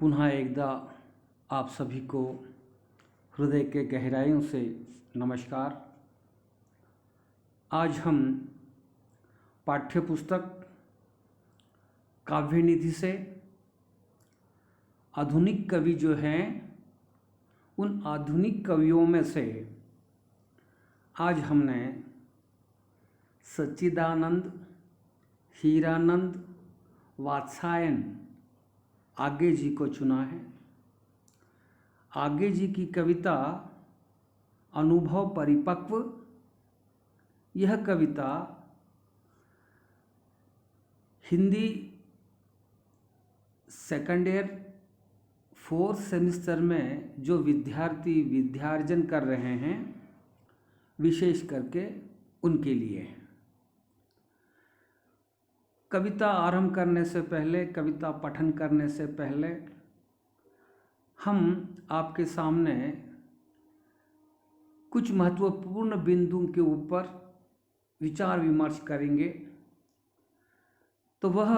पुनः एकदा आप सभी को हृदय के गहराइयों से नमस्कार। आज हम पाठ्य पुस्तक काव्य निधि से आधुनिक कवि जो हैं उन आधुनिक कवियों में से आज हमने सच्चिदानंद, हीरानंद, वात्सायन आगे जी को चुना है। आगे जी की कविता अनुभव परिपक्व, यह कविता Hindi second year 4th semester में जो विद्यार्थी विद्यार्जन कर रहे हैं, विशेष करके उनके लिए है। कविता आरंभ करने से पहले, कविता पठन करने से पहले हम आपके सामने कुछ महत्वपूर्ण बिंदुओं के ऊपर विचार विमर्श करेंगे। तो वह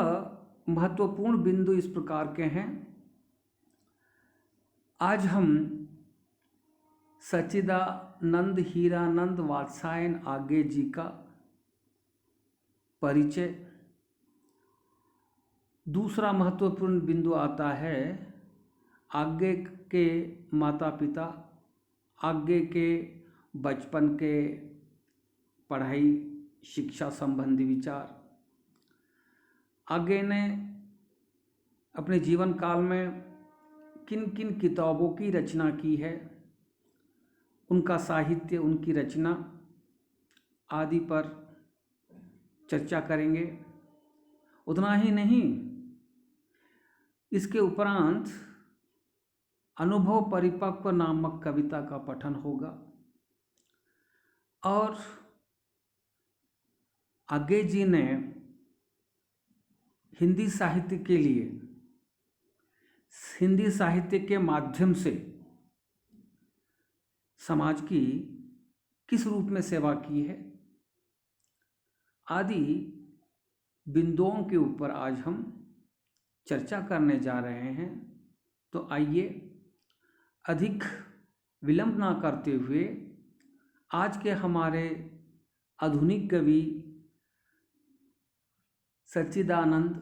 महत्वपूर्ण बिंदु इस प्रकार के हैं। आज हम सच्चिदानंद, हीरानंद, वात्सायन आगे जी का परिचय। दूसरा महत्वपूर्ण बिंदु आता है आगे के माता पिता, आगे के बचपन के पढ़ाई शिक्षा संबंधी विचार। आगे ने अपने जीवन काल में किन किन किताबों की रचना की है, उनका साहित्य, उनकी रचना आदि पर चर्चा करेंगे। उतना ही नहीं, इसके उपरांत अनुभव परिपक्व नामक कविता का पठन होगा और आगे जी ने हिंदी साहित्य के लिए, हिंदी साहित्य के माध्यम से समाज की किस रूप में सेवा की है आदि बिंदुओं के ऊपर आज हम चर्चा करने जा रहे हैं। तो आइए अधिक विलंब ना करते हुए आज के हमारे आधुनिक कवि सच्चिदानंद,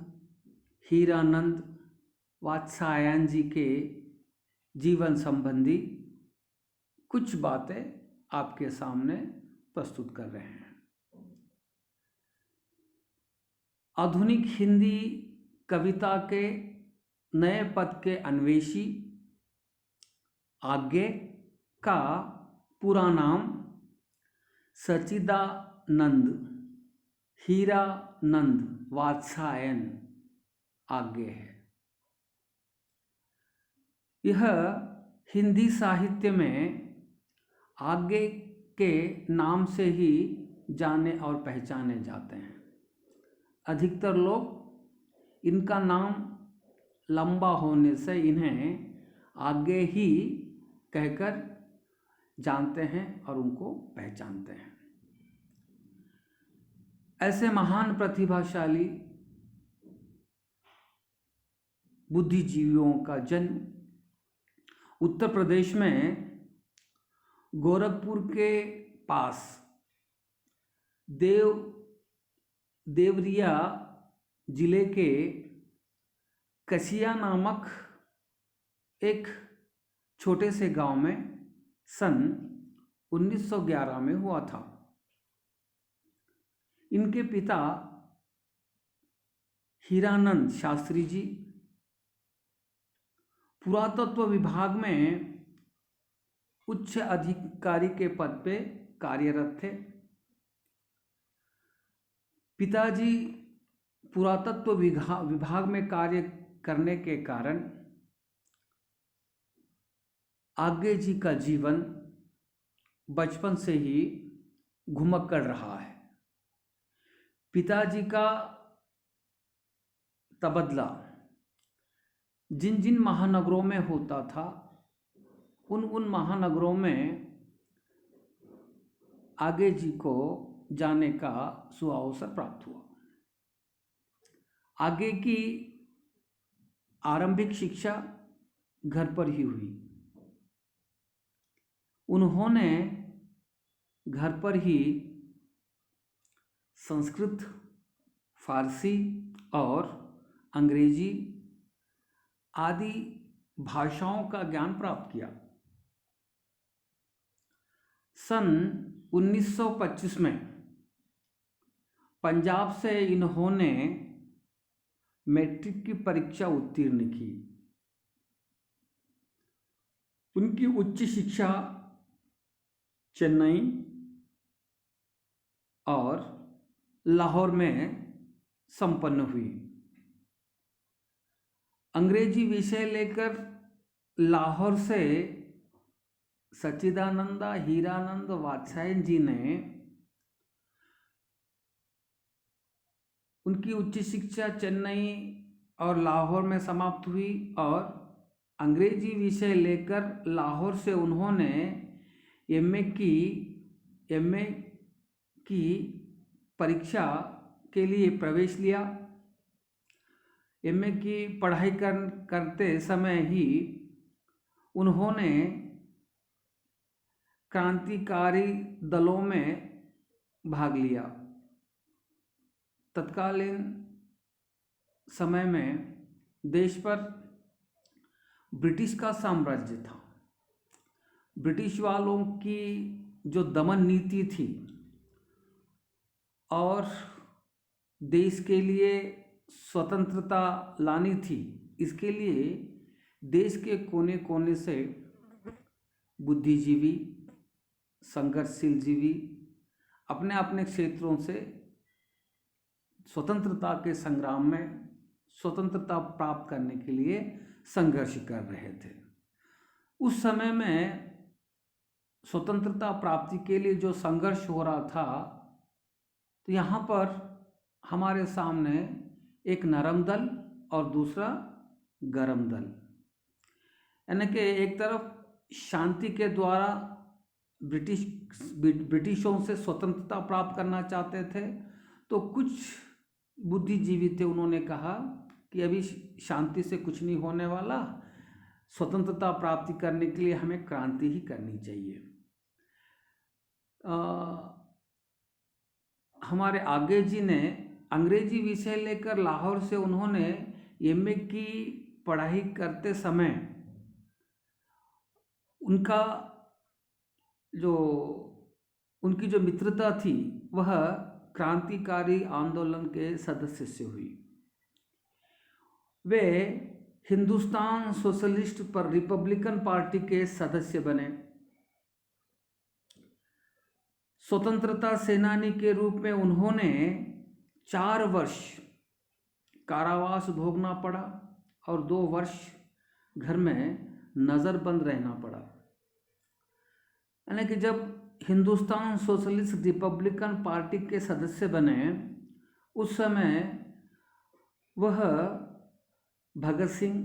हीरानंद, वात्सायन जी के जीवन संबंधी कुछ बातें आपके सामने प्रस्तुत कर रहे हैं। आधुनिक हिंदी कविता के नए पद के अन्वेषी आगे का पूरा नाम सच्चिदानंद, हीरानंद, वात्सायन आगे है। यह हिंदी साहित्य में आगे के नाम से ही जाने और पहचाने जाते हैं। अधिकतर लोग इनका नाम लंबा होने से इन्हें आगे ही कहकर जानते हैं और उनको पहचानते हैं। ऐसे महान प्रतिभाशाली बुद्धिजीवियों का जन्म उत्तर प्रदेश में गोरखपुर के पास देवरिया जिले के कसिया नामक एक छोटे से गांव में सन 1911 में हुआ था। इनके पिता हीरानंद शास्त्री जी पुरातत्व विभाग में उच्च अधिकारी के पद पे कार्यरत थे। पिताजी पुरातत्व विभाग में कार्य करने के कारण आगे जी का जीवन बचपन से ही घुमक्कड़ रहा है। पिताजी का तबादला जिन जिन महानगरों में होता था, उन महानगरों में आगे जी को जाने का सुअवसर प्राप्त हुआ। आगे की आरंभिक शिक्षा घर पर ही हुई। उन्होंने घर पर ही संस्कृत, फारसी और अंग्रेजी आदि भाषाओं का ज्ञान प्राप्त किया। सन 1925 में पंजाब से इन्होंने मैट्रिक की परीक्षा उत्तीर्ण की। उनकी उच्च शिक्षा चेन्नई और लाहौर में संपन्न हुई। अंग्रेजी विषय लेकर लाहौर से सच्चिदानंद हीरानंद वात्स्यायन जी ने उनकी उच्च शिक्षा चेन्नई और लाहौर में समाप्त हुई और अंग्रेजी विषय लेकर लाहौर से उन्होंने एमए की परीक्षा के लिए प्रवेश लिया। एमए की पढ़ाई करते समय ही उन्होंने क्रांतिकारी दलों में भाग लिया। तत्कालीन समय में देश पर ब्रिटिश का साम्राज्य था। ब्रिटिश वालों की जो दमन नीति थी और देश के लिए स्वतंत्रता लानी थी, इसके लिए देश के कोने कोने से बुद्धिजीवी, संघर्षशील जीवी अपने अपने क्षेत्रों से स्वतंत्रता के संग्राम में स्वतंत्रता प्राप्त करने के लिए संघर्ष कर रहे थे। उस समय में स्वतंत्रता प्राप्ति के लिए जो संघर्ष हो रहा था, तो यहाँ पर हमारे सामने एक नरम दल और दूसरा गरम दल, यानी कि एक तरफ शांति के द्वारा ब्रिटिशों से स्वतंत्रता प्राप्त करना चाहते थे, तो कुछ बुद्धिजीवी थे, उन्होंने कहा कि अभी शांति से कुछ नहीं होने वाला, स्वतंत्रता प्राप्ति करने के लिए हमें क्रांति ही करनी चाहिए। हमारे आगे जी ने अंग्रेजी विषय लेकर लाहौर से उन्होंने एमए की पढ़ाई करते समय उनकी जो मित्रता थी वह क्रांतिकारी आंदोलन के सदस्य से हुई। वे हिंदुस्तान सोशलिस्ट पर रिपब्लिकन पार्टी के सदस्य बने। स्वतंत्रता सेनानी के रूप में उन्होंने 4 वर्ष कारावास भोगना पड़ा और 2 वर्ष घर में नज़रबंद रहना पड़ा। यानी कि जब हिंदुस्तान सोशलिस्ट रिपब्लिकन पार्टी के सदस्य बने, उस समय वह भगत सिंह,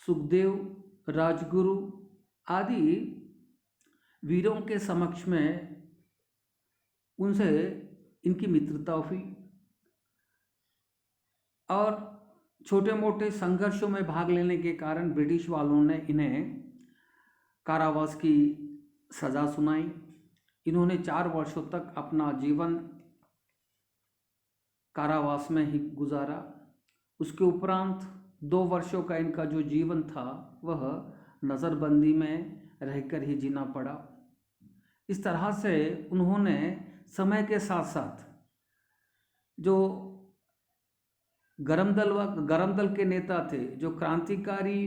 सुखदेव, राजगुरु आदि वीरों के समक्ष में उनसे इनकी मित्रता हुई और छोटे मोटे संघर्षों में भाग लेने के कारण ब्रिटिश वालों ने इन्हें कारावास की सज़ा सुनाई। इन्होंने 4 वर्षों तक अपना जीवन कारावास में ही गुजारा। उसके उपरांत 2 वर्षों का इनका जो जीवन था वह नज़रबंदी में रहकर ही जीना पड़ा। इस तरह से उन्होंने समय के साथ साथ जो गरम दल के नेता थे, जो क्रांतिकारी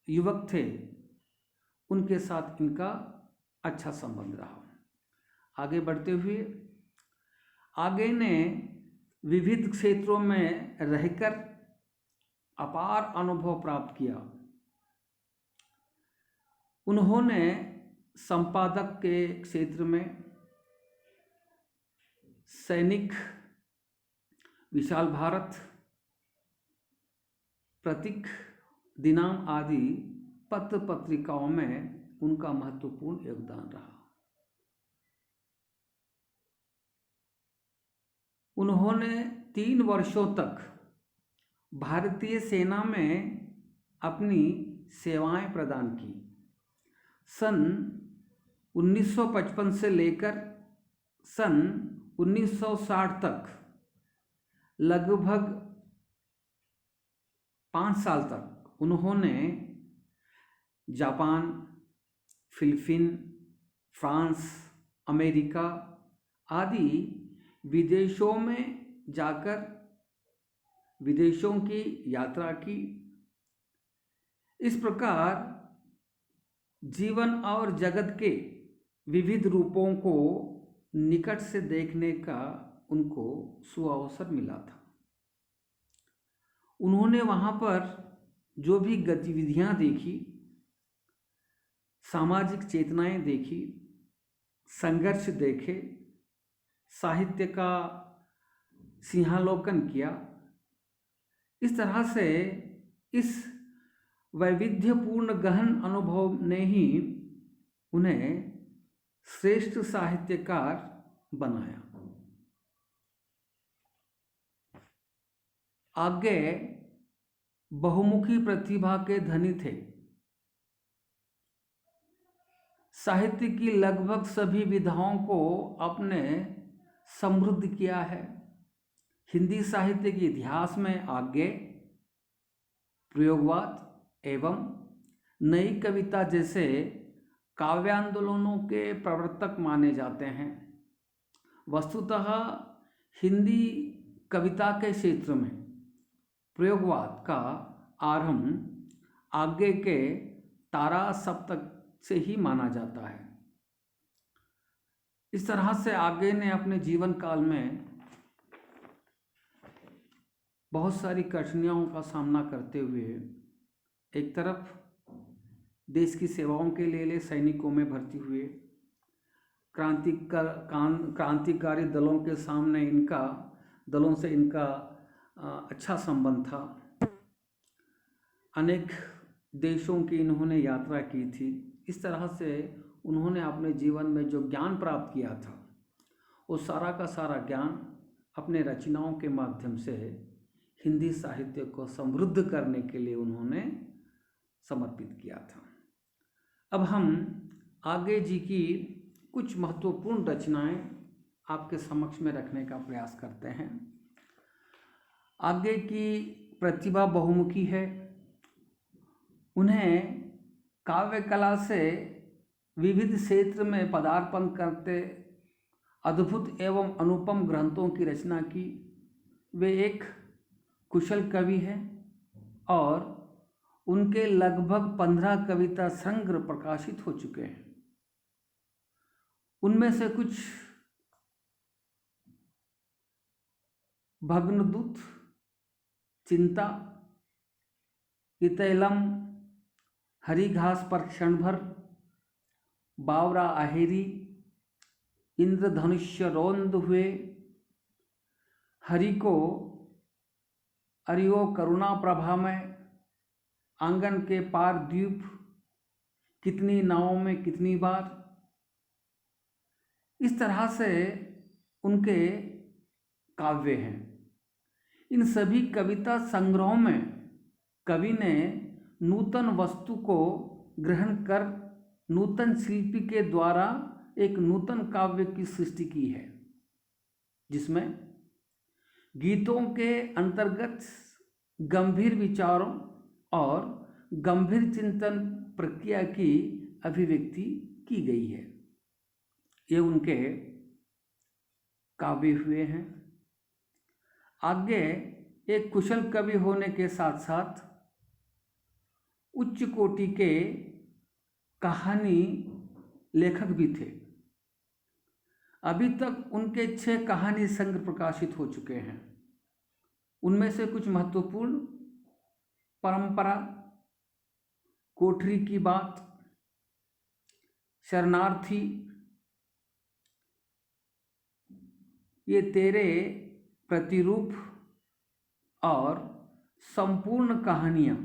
युवक थे, उनके साथ इनका अच्छा संबंध रहा। आगे बढ़ते हुए आगे ने विविध क्षेत्रों में रहकर अपार अनुभव प्राप्त किया। उन्होंने संपादक के क्षेत्र में सैनिक, विशाल भारत, प्रतीक, दिनांक आदि पत्र पत्रिकाओं में उनका महत्वपूर्ण योगदान रहा। उन्होंने 3 वर्षों तक भारतीय सेना में अपनी सेवाएं प्रदान की। सन 1955 से लेकर सन 1960 तक लगभग 5 साल तक उन्होंने जापान, फिलीपीन, फ्रांस, अमेरिका आदि विदेशों में जाकर विदेशों की यात्रा की। इस प्रकार जीवन और जगत के विविध रूपों को निकट से देखने का उनको सुअवसर मिला था। उन्होंने वहाँ पर जो भी गतिविधियाँ देखी, सामाजिक चेतनाएं देखी, संघर्ष देखे, साहित्य का सिंहावलोकन किया, इस तरह से इस वैविध्यपूर्ण गहन अनुभव ने ही उन्हें श्रेष्ठ साहित्यकार बनाया। आगे बहुमुखी प्रतिभा के धनी थे। साहित्य की लगभग सभी विधाओं को अपने समृद्ध किया है। हिंदी साहित्य के इतिहास में आगे प्रयोगवाद एवं नई कविता जैसे काव्यांदोलनों के प्रवर्तक माने जाते हैं। वस्तुतः हिंदी कविता के क्षेत्र में प्रयोगवाद का आरंभ आगे के तारा सप्तक से ही माना जाता है। इस तरह से आगे ने अपने जीवन काल में बहुत सारी कठिनाइयों का सामना करते हुए एक तरफ देश की सेवाओं के लिए सैनिकों में भर्ती हुए, क्रांतिकारी दलों के सामने दलों से इनका अच्छा संबंध था। अनेक देशों की इन्होंने यात्रा की थी। इस तरह से उन्होंने अपने जीवन में जो ज्ञान प्राप्त किया था वो सारा का सारा ज्ञान अपने रचनाओं के माध्यम से हिंदी साहित्य को समृद्ध करने के लिए उन्होंने समर्पित किया था। अब हम आगे जी की कुछ महत्वपूर्ण रचनाएं आपके समक्ष में रखने का प्रयास करते हैं। आगे की प्रतिभा बहुमुखी है। उन्हें काव्य कला से विविध क्षेत्र में पदार्पण करते अद्भुत एवं अनुपम ग्रंथों की रचना की। वे एक कुशल कवि हैं और उनके लगभग 15 कविता संग्रह प्रकाशित हो चुके हैं। उनमें से कुछ भग्नदूत, चिंता, इतैलम, हरी घास पर क्षण भर, बावरा आहेरी, इंद्रधनुष्य रोंद हुए, हरि को अरियो करुणा प्रभा में, आंगन के पार द्वीप, कितनी नावों में कितनी बार। इस तरह से उनके काव्य हैं। इन सभी कविता संग्रहों में कवि ने नूतन वस्तु को ग्रहण कर नूतन शिल्पी के द्वारा एक नूतन काव्य की सृष्टि की है, जिसमें गीतों के अंतर्गत गंभीर विचारों और गंभीर चिंतन प्रक्रिया की अभिव्यक्ति की गई है। ये उनके काव्य हुए हैं। आगे एक कुशल कवि होने के साथ साथ उच्च कोटि के कहानी लेखक भी थे। अभी तक उनके 6 कहानी संग्रह प्रकाशित हो चुके हैं। उनमें से कुछ महत्वपूर्ण परंपरा, कोठरी की बात, शरणार्थी, ये तेरे प्रतिरूप और संपूर्ण कहानियाँ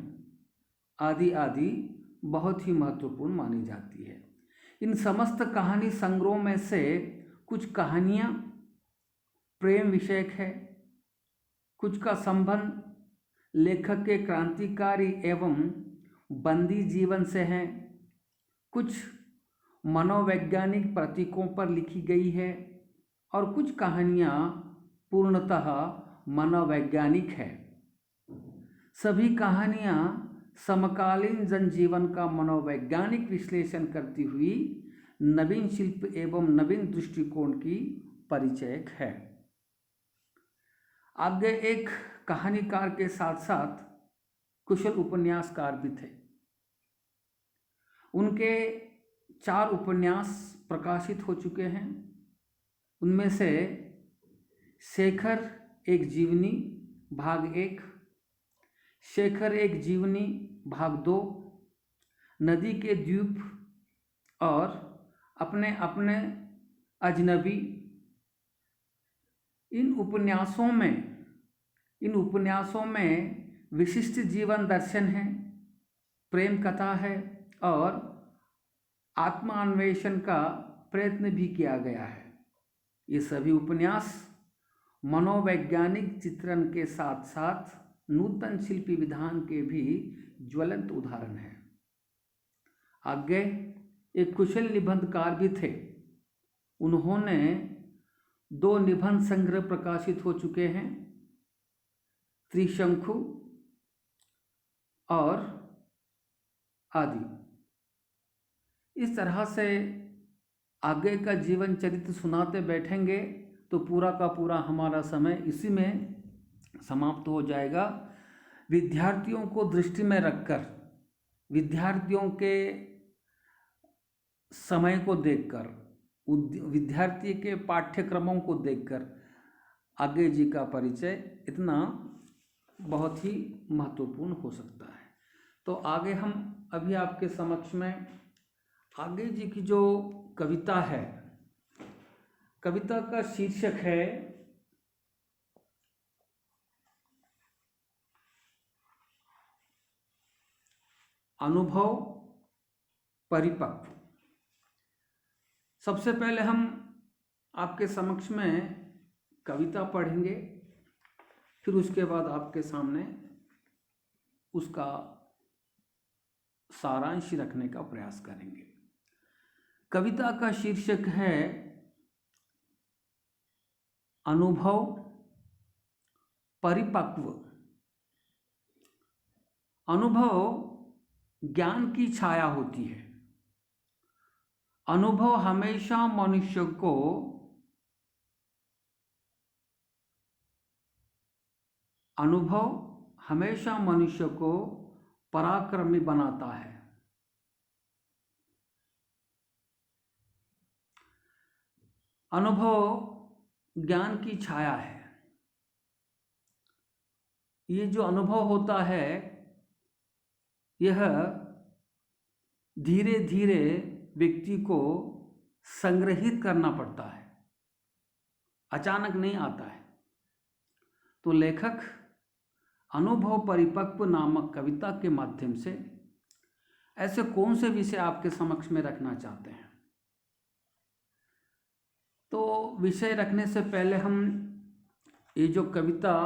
आदि आदि बहुत ही महत्वपूर्ण मानी जाती है। इन समस्त कहानी संग्रहों में से कुछ कहानियाँ प्रेम विषयक है, कुछ का संबंध लेखक के क्रांतिकारी एवं बंदी जीवन से हैं, कुछ मनोवैज्ञानिक प्रतीकों पर लिखी गई है और कुछ कहानियाँ पूर्णतः मनोवैज्ञानिक है। सभी कहानियाँ समकालीन जनजीवन का मनोवैज्ञानिक विश्लेषण करती हुई नवीन शिल्प एवं नवीन दृष्टिकोण की परिचयक है। आगे एक कहानीकार के साथ साथ कुशल उपन्यासकार भी थे। उनके 4 उपन्यास प्रकाशित हो चुके हैं। उनमें से शेखर एक जीवनी भाग 1, शेखर एक जीवनी भाग 2, नदी के द्वीप और अपने अपने अजनबी। इन उपन्यासों में विशिष्ट जीवन दर्शन है, प्रेम कथा है और आत्मान्वेषण का प्रयत्न भी किया गया है। ये सभी उपन्यास मनोवैज्ञानिक चित्रण के साथ साथ नूतन शिल्पी विधान के भी ज्वलंत उदाहरण हैं। आगे एक कुशल निबंधकार भी थे। उन्होंने 2 निबंध संग्रह प्रकाशित हो चुके हैं, त्रिशंकु और आदि। इस तरह से आगे का जीवन चरित्र सुनाते बैठेंगे तो पूरा का पूरा हमारा समय इसी में समाप्त हो जाएगा। विद्यार्थियों को दृष्टि में रखकर, विद्यार्थियों के समय को देखकर, विद्यार्थी के पाठ्यक्रमों को देखकर आगे जी का परिचय इतना बहुत ही महत्वपूर्ण हो सकता है। तो आगे हम अभी आपके समक्ष में आगे जी की जो कविता है, कविता का शीर्षक है अनुभव परिपक्व। सबसे पहले हम आपके समक्ष में कविता पढ़ेंगे, फिर उसके बाद आपके सामने उसका सारांश रखने का प्रयास करेंगे। कविता का शीर्षक है अनुभव परिपक्व। अनुभव ज्ञान की छाया होती है। अनुभव हमेशा मनुष्य को पराक्रमी बनाता है। अनुभव ज्ञान की छाया है। ये जो अनुभव होता है यह धीरे धीरे व्यक्ति को संग्रहित करना पड़ता है, अचानक नहीं आता है। तो लेखक अनुभव परिपक्व नामक कविता के माध्यम से ऐसे कौन से विषय आपके समक्ष में रखना चाहते हैं। तो विषय रखने से पहले हम ये जो कविता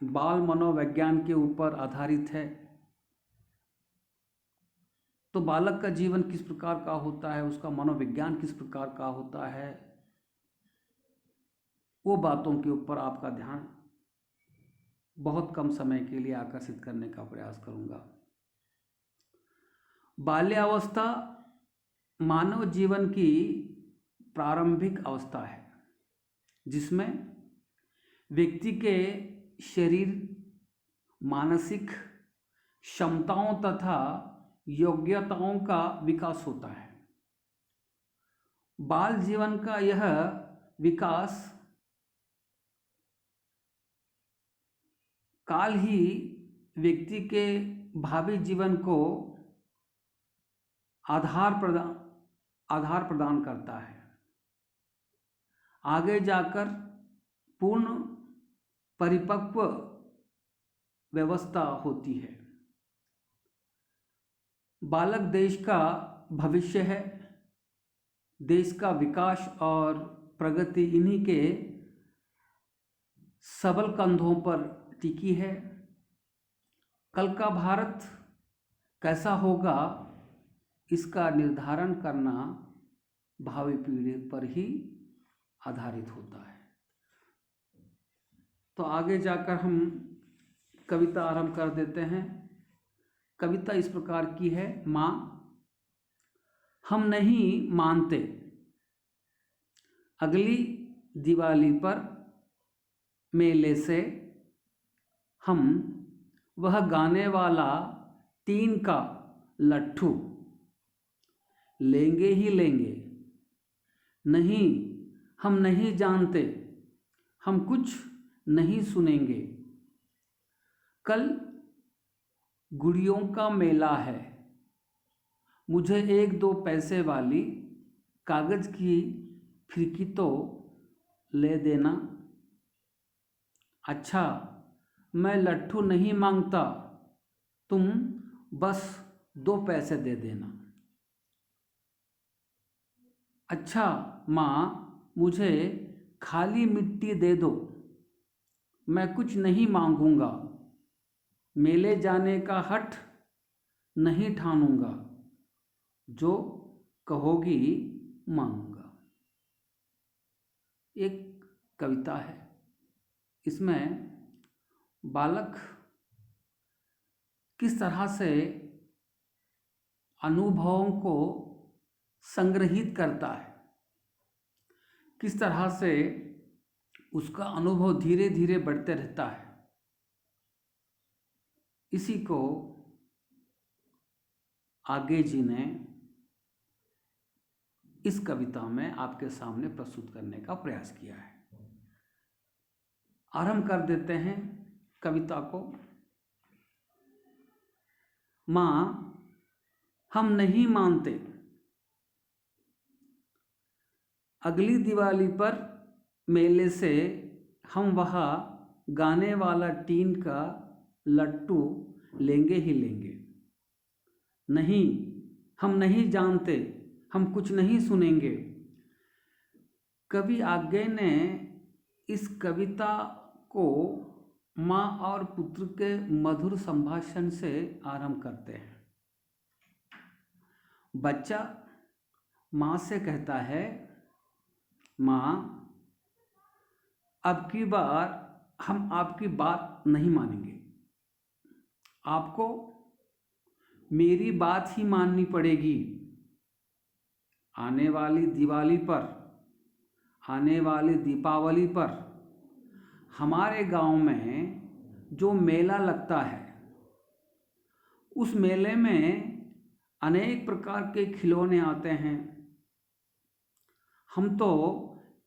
बाल मनोविज्ञान के ऊपर आधारित है, तो बालक का जीवन किस प्रकार का होता है, उसका मनोविज्ञान किस प्रकार का होता है, वो बातों के ऊपर आपका ध्यान बहुत कम समय के लिए आकर्षित करने का प्रयास करूंगा। बाल्यावस्था मानव जीवन की प्रारंभिक अवस्था है, जिसमें व्यक्ति के शरीर, मानसिक क्षमताओं तथा योग्यताओं का विकास होता है। बाल जीवन का यह विकास काल ही व्यक्ति के भावी जीवन को आधार प्रदान करता है। आगे जाकर पूर्ण परिपक्व व्यवस्था होती है। बालक देश का भविष्य है। देश का विकास और प्रगति इन्हीं के सबल कंधों पर टिकी है। कल का भारत कैसा होगा इसका निर्धारण करना भावी पीढ़ी पर ही आधारित होता है। तो आगे जाकर हम कविता आरंभ कर देते हैं। कविता इस प्रकार की है। माँ, हम नहीं मानते अगली दिवाली पर मेले से हम वह गाने वाला टीन का लट्ठू लेंगे ही लेंगे। नहीं, हम नहीं जानते, हम कुछ नहीं सुनेंगे। कल गुड़ियों का मेला है, मुझे 1-2 पैसे वाली कागज़ की फिरकी तो ले देना। अच्छा, मैं लट्ठू नहीं मांगता, तुम बस 2 पैसे दे देना। अच्छा माँ, मुझे खाली मिट्टी दे दो, मैं कुछ नहीं मांगूंगा। मेले जाने का हठ नहीं ठानूंगा, जो कहोगी मांगूंगा। एक कविता है। इसमें बालक किस तरह से अनुभवों को संग्रहित करता है, किस तरह से उसका अनुभव धीरे धीरे बढ़ते रहता है, इसी को आगे जी ने इस कविता में आपके सामने प्रस्तुत करने का प्रयास किया है। आरंभ कर देते हैं कविता को। माँ, हम नहीं मानते अगली दिवाली पर मेले से हम वहाँ गाने वाला टीन का लट्टू लेंगे ही लेंगे। नहीं, हम नहीं जानते, हम कुछ नहीं सुनेंगे। कवि आज्ञे ने इस कविता को माँ और पुत्र के मधुर संभाषण से आरंभ करते हैं। बच्चा माँ से कहता है, माँ, अब की बार हम आपकी बात नहीं मानेंगे, आपको मेरी बात ही माननी पड़ेगी। आने वाली दिवाली पर, आने वाली दीपावली पर हमारे गांव में जो मेला लगता है, उस मेले में अनेक प्रकार के खिलौने आते हैं। हम तो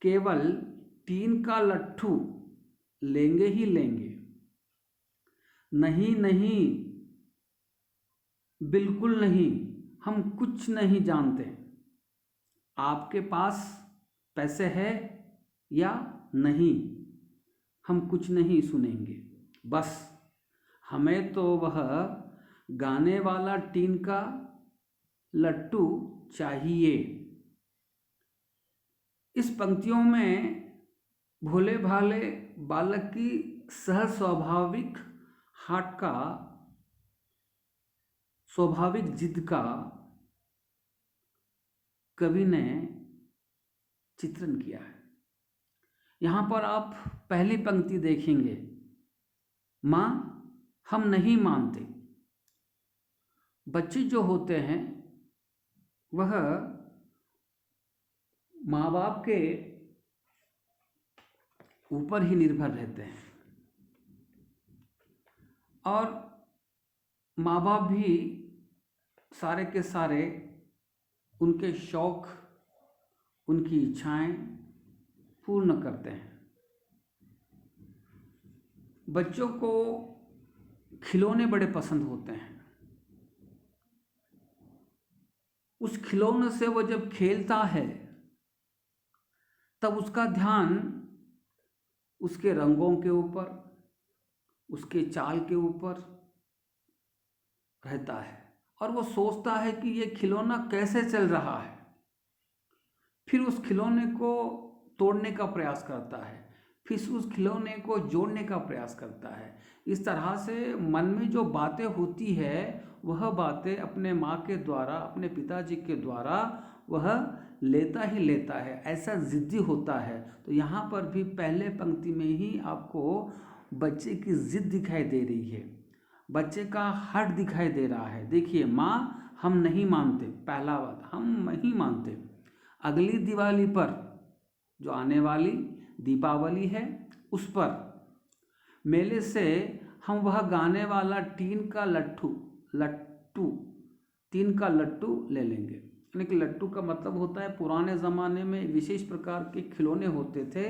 केवल टीन का लट्ठू लेंगे ही लेंगे। नहीं नहीं, बिल्कुल नहीं, हम कुछ नहीं जानते। आपके पास पैसे है या नहीं, हम कुछ नहीं सुनेंगे। बस हमें तो वह गाने वाला टीन का लट्टू चाहिए। इस पंक्तियों में भोले भाले बालक की सहज स्वाभाविक हाट का, स्वाभाविक जिद का कवि ने चित्रण किया है। यहाँ पर आप पहली पंक्ति देखेंगे, माँ, हम नहीं मानते। बच्चे जो होते हैं वह माँ बाप के ऊपर ही निर्भर रहते हैं, और माँ बाप भी सारे के सारे उनके शौक, उनकी इच्छाएं पूर्ण करते हैं। बच्चों को खिलौने बड़े पसंद होते हैं। उस खिलौने से वो जब खेलता है तब उसका ध्यान उसके रंगों के ऊपर, उसके चाल के ऊपर रहता है, और वो सोचता है कि ये खिलौना कैसे चल रहा है। फिर उस खिलौने को तोड़ने का प्रयास करता है, फिर उस खिलौने को जोड़ने का प्रयास करता है। इस तरह से मन में जो बातें होती है वह बातें अपने माँ के द्वारा, अपने पिताजी के द्वारा वह लेता ही लेता है, ऐसा ज़िद्दी होता है। तो यहाँ पर भी पहले पंक्ति में ही आपको बच्चे की ज़िद दिखाई दे रही है, बच्चे का हट दिखाई दे रहा है। देखिए, माँ हम नहीं मानते, पहला बात हम नहीं मानते। अगली दिवाली पर, जो आने वाली दीपावली है, उस पर मेले से हम वह गाने वाला टीन का लट्टू ले लेंगे। यानी कि लट्टू का मतलब होता है, पुराने ज़माने में विशेष प्रकार के खिलौने होते थे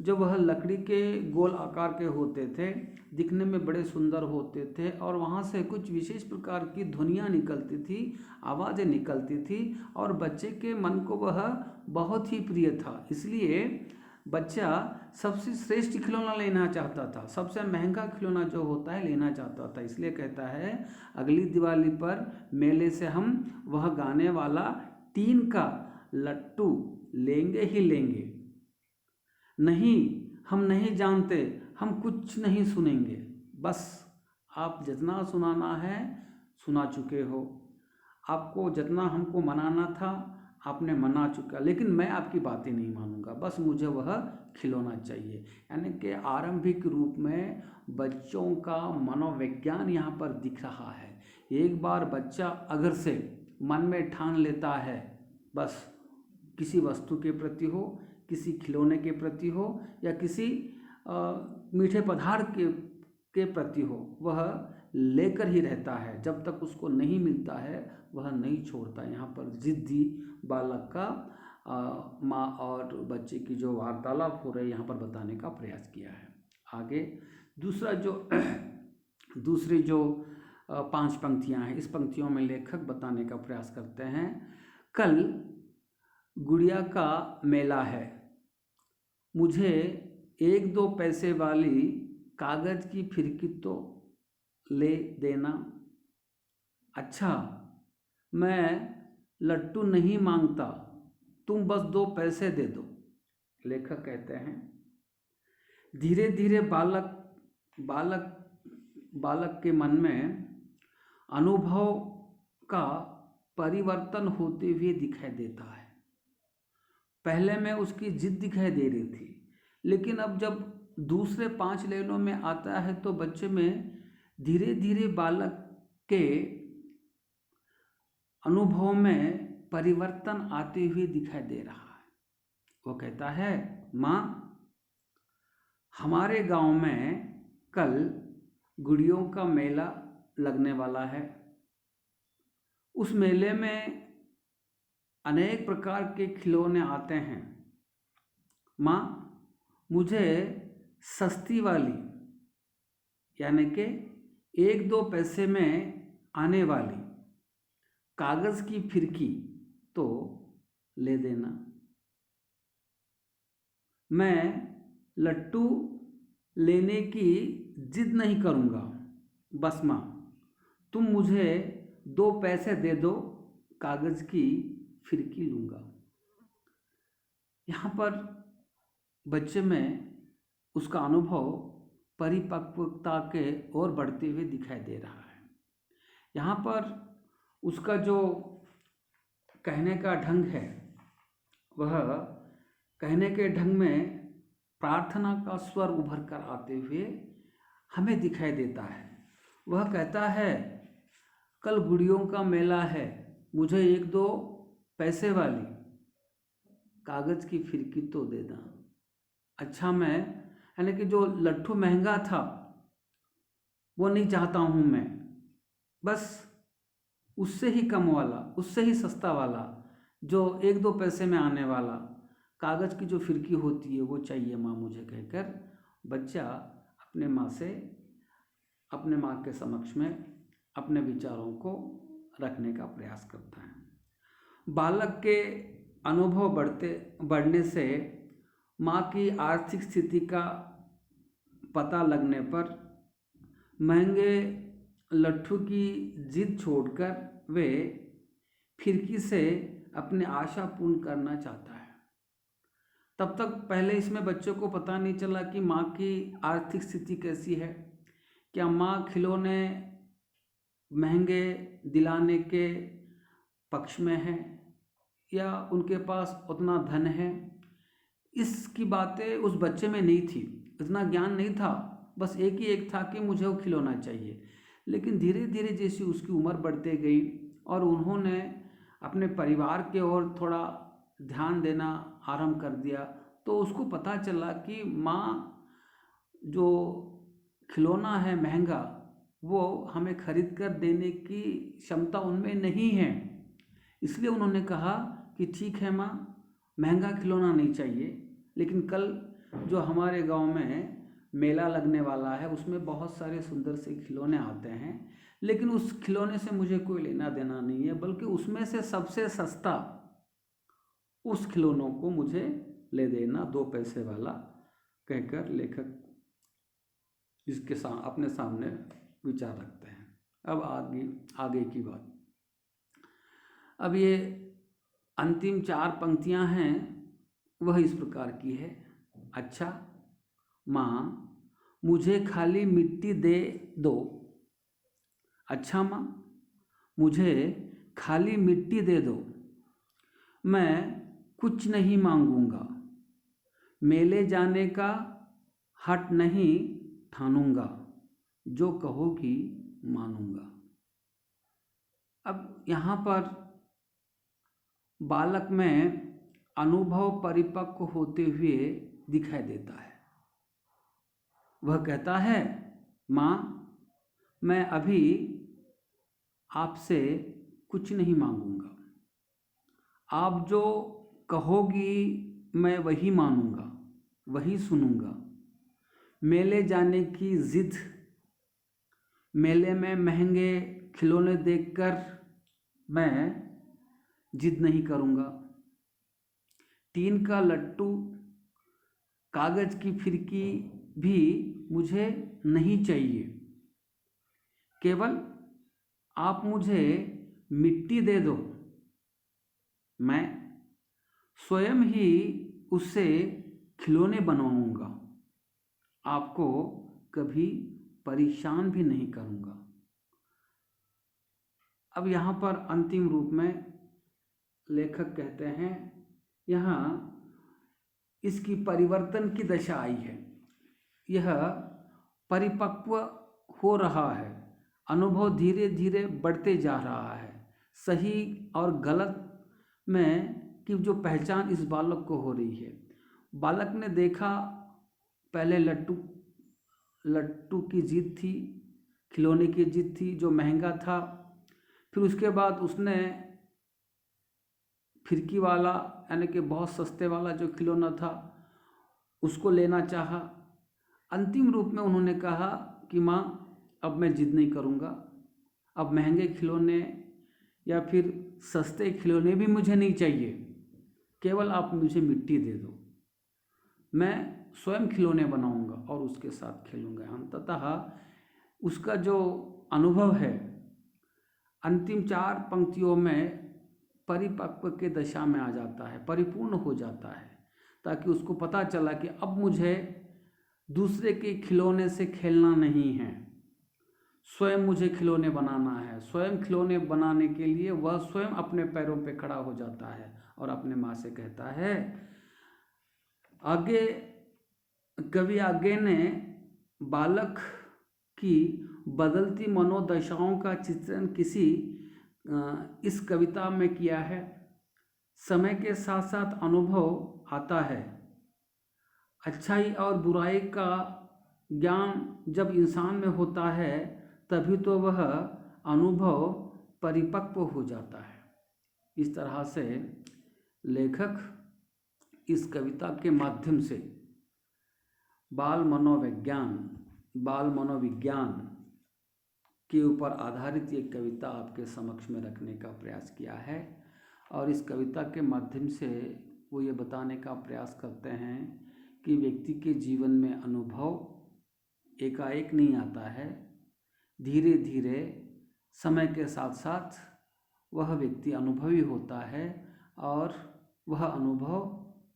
जो वह लकड़ी के गोल आकार के होते थे, दिखने में बड़े सुंदर होते थे और वहाँ से कुछ विशेष प्रकार की ध्वनियाँ निकलती थी, आवाज़ें निकलती थी और बच्चे के मन को वह बहुत ही प्रिय था। इसलिए बच्चा सबसे श्रेष्ठ खिलौना लेना चाहता था, सबसे महंगा खिलौना जो होता है लेना चाहता था। इसलिए कहता है अगली दिवाली पर मेले से हम वह गाने वाला टीन का लट्टू लेंगे ही लेंगे। नहीं, हम नहीं जानते, हम कुछ नहीं सुनेंगे, बस आप जितना सुनाना है सुना चुके हो, आपको जितना हमको मनाना था आपने मना चुका, लेकिन मैं आपकी बातें नहीं मानूंगा, बस मुझे वह खिलौना चाहिए। यानी कि आरंभिक रूप में बच्चों का मनोविज्ञान यहाँ पर दिख रहा है। एक बार बच्चा अगर से मन में ठान लेता है, बस किसी वस्तु के प्रति हो, किसी खिलौने के प्रति हो या किसी मीठे पदार्थ के प्रति हो, वह लेकर ही रहता है। जब तक उसको नहीं मिलता है वह नहीं छोड़ता। यहाँ पर जिद्दी बालक का माँ और बच्चे की जो वार्तालाप हो रही है यहाँ पर बताने का प्रयास किया है। आगे दूसरी जो 5 पंक्तियाँ हैं, इस पंक्तियों में लेखक बताने का प्रयास करते हैं। कल गुड़िया का मेला है, मुझे 1-2 पैसे वाली कागज़ की फिरकी तो ले देना। अच्छा, मैं लट्टू नहीं मांगता, तुम बस 2 पैसे दे दो। लेखक कहते हैं धीरे धीरे बालक के मन में अनुभव का परिवर्तन होते हुए दिखाई देता है। पहले में उसकी जिद दिखाई दे रही थी, लेकिन अब जब दूसरे 5 लाइनों में आता है तो बच्चे में धीरे धीरे बालक के अनुभव में परिवर्तन आते हुए दिखाई दे रहा है। वो कहता है, माँ, हमारे गांव में कल गुड़ियों का मेला लगने वाला है। उस मेले में अनेक प्रकार के खिलौने आते हैं। माँ, मुझे सस्ती वाली, यानी कि 1-2 पैसे में आने वाली कागज़ की फिरकी तो ले देना। मैं लट्टू लेने की जिद नहीं करूँगा, बस माँ तुम मुझे 2 पैसे दे दो, कागज़ की फिरकी लूँगा। यहाँ पर बच्चे में उसका अनुभव परिपक्वता के ओर बढ़ते हुए दिखाई दे रहा है। यहाँ पर उसका जो कहने का ढंग है, वह कहने के ढंग में प्रार्थना का स्वर उभर कर आते हुए हमें दिखाई देता है। वह कहता है, कल गुड़ियों का मेला है, मुझे 1-2 पैसे वाली कागज़ की फिरकी तो दे देना। अच्छा, मैं यानी कि जो लट्टू महंगा था वो नहीं चाहता हूँ मैं, बस उससे ही कम वाला, उससे ही सस्ता वाला, जो 1-2 पैसे में आने वाला कागज़ की जो फिरकी होती है वो चाहिए माँ मुझे, कहकर बच्चा अपने माँ के समक्ष में अपने विचारों को रखने का प्रयास करता है। बालक के अनुभव बढ़ने से माँ की आर्थिक स्थिति का पता लगने पर महंगे लट्टू की जिद छोड़कर वे फिरकी से अपनी आशा पूर्ण करना चाहता है। तब तक पहले इसमें बच्चों को पता नहीं चला कि माँ की आर्थिक स्थिति कैसी है, क्या माँ खिलौने महंगे दिलाने के पक्ष में है या उनके पास उतना धन है। इसकी बातें उस बच्चे में नहीं थी, इतना ज्ञान नहीं था, बस एक ही एक था कि मुझे वो खिलौना चाहिए। लेकिन धीरे धीरे जैसी उसकी उम्र बढ़ते गई और उन्होंने अपने परिवार के ओर थोड़ा ध्यान देना आरंभ कर दिया, तो उसको पता चला कि माँ जो खिलौना है महंगा, वो हमें खरीद कर देने की क्षमता उनमें नहीं है। इसलिए उन्होंने कहा कि ठीक है माँ, महंगा खिलौना नहीं चाहिए, लेकिन कल जो हमारे गांव में मेला लगने वाला है उसमें बहुत सारे सुंदर से खिलौने आते हैं, लेकिन उस खिलौने से मुझे कोई लेना देना नहीं है, बल्कि उसमें से सबसे सस्ता उस खिलौनों को मुझे ले देना, 2 पैसे वाला, कहकर लेखक इसके अपने सामने विचार रखते हैं। अब आगे की बात। अब ये अंतिम 4 पंक्तियां हैं, वह इस प्रकार की है। अच्छा माँ, मुझे खाली मिट्टी दे दो। अच्छा माँ, मुझे खाली मिट्टी दे दो, मैं कुछ नहीं मांगूंगा, मेले जाने का हट नहीं ठानूंगा, जो कहोगी मानूंगा। अब यहाँ पर बालक में अनुभव परिपक्व होते हुए दिखाई देता है। वह कहता है, माँ, मैं अभी आपसे कुछ नहीं मांगूंगा, आप जो कहोगी मैं वही मानूंगा, वही सुनूंगा। मेले जाने की जिद, मेले में महंगे खिलौने देखकर मैं जिद नहीं करूंगा। टीन का लट्टू, कागज की फिरकी भी मुझे नहीं चाहिए, केवल आप मुझे मिट्टी दे दो, मैं स्वयं ही उससे खिलौने बनवाऊंगा, आपको कभी परेशान भी नहीं करूंगा। अब यहाँ पर अंतिम रूप में लेखक कहते हैं, यहाँ इसकी परिवर्तन की दशा आई है, यह परिपक्व हो रहा है, अनुभव धीरे धीरे बढ़ते जा रहा है, सही और गलत में की जो पहचान इस बालक को हो रही है। बालक ने देखा, पहले लट्टू की जिद थी, खिलौने की जिद थी जो महंगा था, फिर उसके बाद उसने फिरकी वाला यानी कि बहुत सस्ते वाला जो खिलौना था उसको लेना चाहा। अंतिम रूप में उन्होंने कहा कि माँ, अब मैं जिद नहीं करूँगा, अब महंगे खिलौने या फिर सस्ते खिलौने भी मुझे नहीं चाहिए, केवल आप मुझे मिट्टी दे दो, मैं स्वयं खिलौने बनाऊंगा और उसके साथ खेलूंगा। अंततः उसका जो अनुभव है अंतिम 4 पंक्तियों में परिपक्व के दशा में आ जाता है, परिपूर्ण हो जाता है, ताकि उसको पता चला कि अब मुझे दूसरे के खिलौने से खेलना नहीं है, स्वयं मुझे खिलौने बनाना है। स्वयं खिलौने बनाने के लिए वह स्वयं अपने पैरों पे खड़ा हो जाता है और अपने माँ से कहता है। आगे कवि आगे ने बालक की बदलती मनोदशाओं का चित्रण इस कविता में किया है। समय के साथ साथ अनुभव आता है, अच्छाई और बुराई का ज्ञान जब इंसान में होता है तभी तो वह अनुभव परिपक्व हो जाता है। इस तरह से लेखक इस कविता के माध्यम से बाल मनोविज्ञान के ऊपर आधारित एक कविता आपके समक्ष में रखने का प्रयास किया है। और इस कविता के माध्यम से वो ये बताने का प्रयास करते हैं कि व्यक्ति के जीवन में अनुभव एकाएक नहीं आता है, धीरे धीरे समय के साथ साथ वह व्यक्ति अनुभवी होता है और वह अनुभव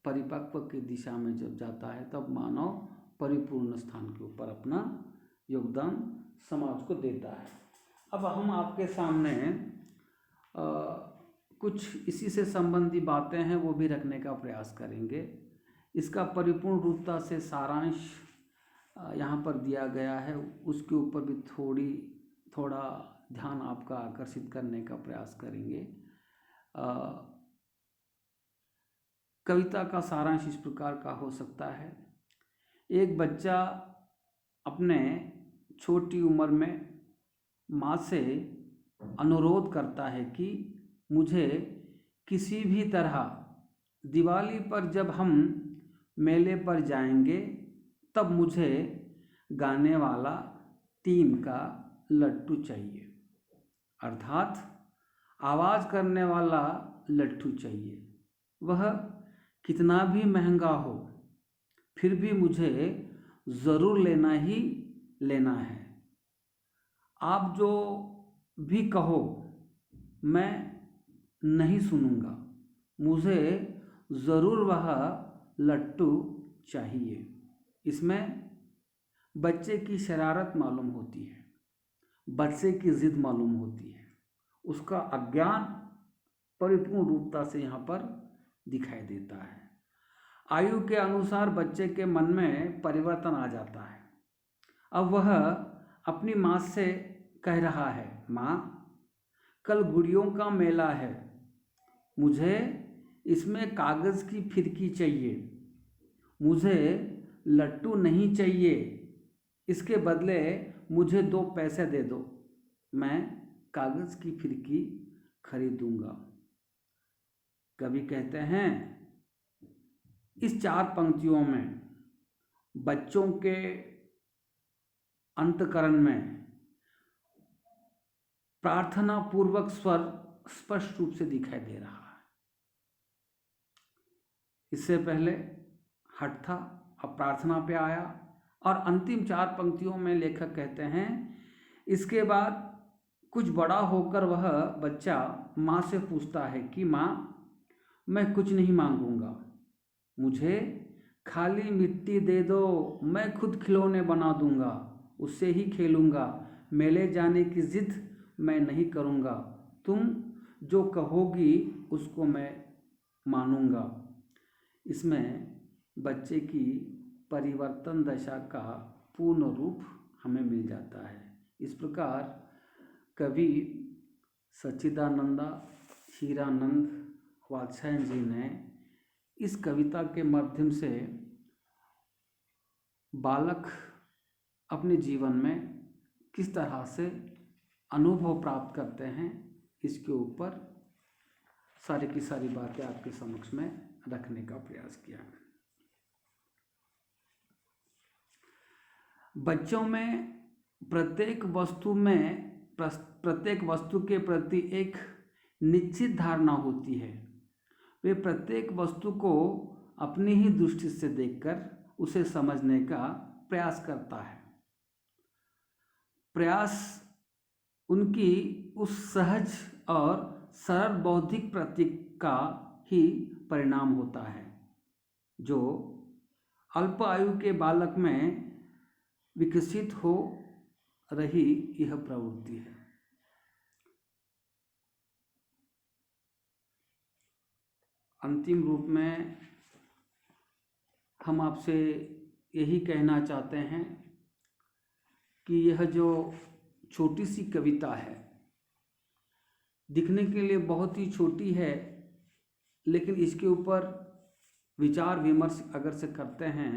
परिपक्व की दिशा में जब जाता है तब मानव परिपूर्ण स्थान के ऊपर अपना योगदान समाज को देता है। अब हम आपके सामने कुछ इसी से संबंधी बातें हैं वो भी रखने का प्रयास करेंगे। इसका परिपूर्ण रूपता से सारांश यहाँ पर दिया गया है, उसके ऊपर भी थोड़ा ध्यान आपका आकर्षित करने का प्रयास करेंगे। कविता का सारांश इस प्रकार का हो सकता है। एक बच्चा अपने छोटी उम्र में माँ से अनुरोध करता है कि मुझे किसी भी तरह दिवाली पर जब हम मेले पर जाएंगे तब मुझे गाने वाला 3 का लट्टू चाहिए, अर्थात आवाज़ करने वाला लट्टू चाहिए। वह कितना भी महंगा हो फिर भी मुझे ज़रूर लेना ही लेना है। आप जो भी कहो मैं नहीं सुनूंगा, मुझे ज़रूर वह लट्टू चाहिए। इसमें बच्चे की शरारत मालूम होती है, बच्चे की ज़िद मालूम होती है, उसका अज्ञान परिपूर्ण रूपता से यहाँ पर दिखाई देता है। आयु के अनुसार बच्चे के मन में परिवर्तन आ जाता है। अब वह अपनी माँ से कह रहा है, माँ कल गुड़ियों का मेला है, मुझे इसमें कागज़ की फिरकी चाहिए, मुझे लट्टू नहीं चाहिए, इसके बदले मुझे 2 पैसे दे दो, मैं कागज़ की फिरकी खरीदूंगा। कवि कहते हैं इस 4 पंक्तियों में बच्चों के अंतःकरण में प्रार्थना पूर्वक स्वर स्पष्ट रूप से दिखाई दे रहा है। इससे पहले हठ था, अब प्रार्थना पे आया, और अंतिम 4 पंक्तियों में लेखक कहते हैं इसके बाद कुछ बड़ा होकर वह बच्चा माँ से पूछता है कि माँ मैं कुछ नहीं मांगूंगा, मुझे खाली मिट्टी दे दो, मैं खुद खिलौने बना दूंगा, उससे ही खेलूंगा, मेले जाने की जिद मैं नहीं करूंगा, तुम जो कहोगी उसको मैं मानूंगा। इसमें बच्चे की परिवर्तन दशा का पूर्ण रूप हमें मिल जाता है। इस प्रकार कवि सच्चिदानंदा हीरानंद वात्स्यायन जी ने इस कविता के माध्यम से बालक अपने जीवन में किस तरह से अनुभव प्राप्त करते हैं, इसके ऊपर सारी की सारी बातें आपके समक्ष में रखने का प्रयास किया। बच्चों में प्रत्येक वस्तु के प्रति एक निश्चित धारणा होती है। वे प्रत्येक वस्तु को अपनी ही दृष्टि से देखकर उसे समझने का प्रयास करता है। प्रयास उनकी उस सहज और सरल बौद्धिक प्रतीक का ही परिणाम होता है जो अल्प आयु के बालक में विकसित हो रही यह प्रवृत्ति है। अंतिम रूप में हम आपसे यही कहना चाहते हैं कि यह जो छोटी सी कविता है, दिखने के लिए बहुत ही छोटी है, लेकिन इसके ऊपर विचार विमर्श अगर से करते हैं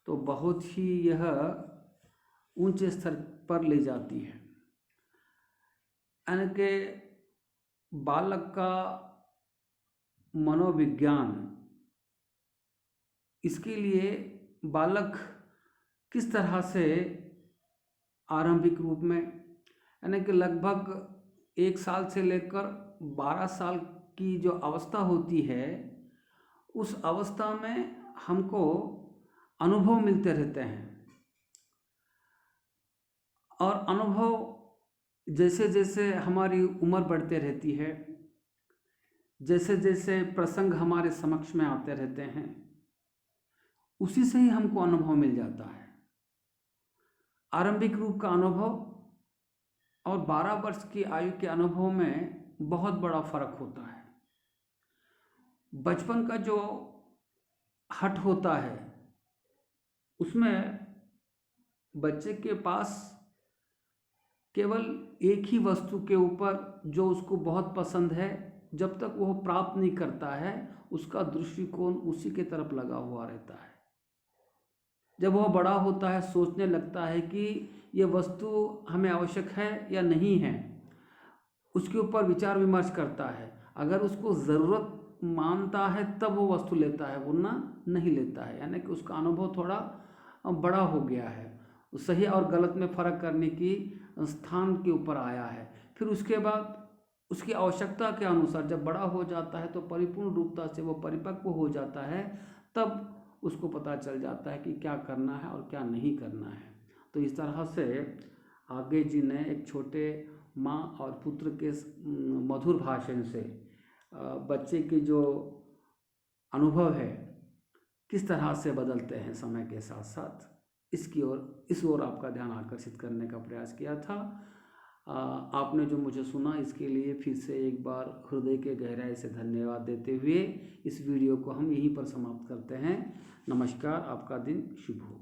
तो बहुत ही यह ऊंचे स्तर पर ले जाती है। यानी कि बालक का मनोविज्ञान, इसके लिए बालक किस तरह से आरंभिक रूप में, यानी कि लगभग 1 साल से लेकर 12 साल की जो अवस्था होती है, उस अवस्था में हमको अनुभव मिलते रहते हैं, और अनुभव जैसे जैसे हमारी उम्र बढ़ते रहती है, जैसे जैसे प्रसंग हमारे समक्ष में आते रहते हैं उसी से ही हमको अनुभव मिल जाता है। आरंभिक रूप का अनुभव और 12 वर्ष की आयु के अनुभव में बहुत बड़ा फर्क होता है। बचपन का जो हट होता है उसमें बच्चे के पास केवल एक ही वस्तु के ऊपर जो उसको बहुत पसंद है, जब तक वह प्राप्त नहीं करता है उसका दृष्टिकोण उसी के तरफ लगा हुआ रहता है। जब वह बड़ा होता है, सोचने लगता है कि यह वस्तु हमें आवश्यक है या नहीं है, उसके ऊपर विचार विमर्श करता है। अगर उसको ज़रूरत मानता है तब वो वस्तु लेता है, वरना नहीं लेता है। यानी कि उसका अनुभव थोड़ा बड़ा हो गया है, सही और गलत में फ़र्क करने की स्थान के ऊपर आया है। फिर उसके बाद उसकी आवश्यकता के अनुसार जब बड़ा हो जाता है तो परिपूर्ण रूपता से वो परिपक्व हो जाता है, तब उसको पता चल जाता है कि क्या करना है और क्या नहीं करना है। तो इस तरह से आगे जी ने एक छोटे माँ और पुत्र के मधुर भाषण से बच्चे के जो अनुभव है किस तरह से बदलते हैं समय के साथ साथ, इस ओर आपका ध्यान आकर्षित करने का प्रयास किया था। आपने जो मुझे सुना इसके लिए फिर से एक बार हृदय के गहराई से धन्यवाद देते हुए इस वीडियो को हम यहीं पर समाप्त करते हैं। नमस्कार, आपका दिन शुभ हो।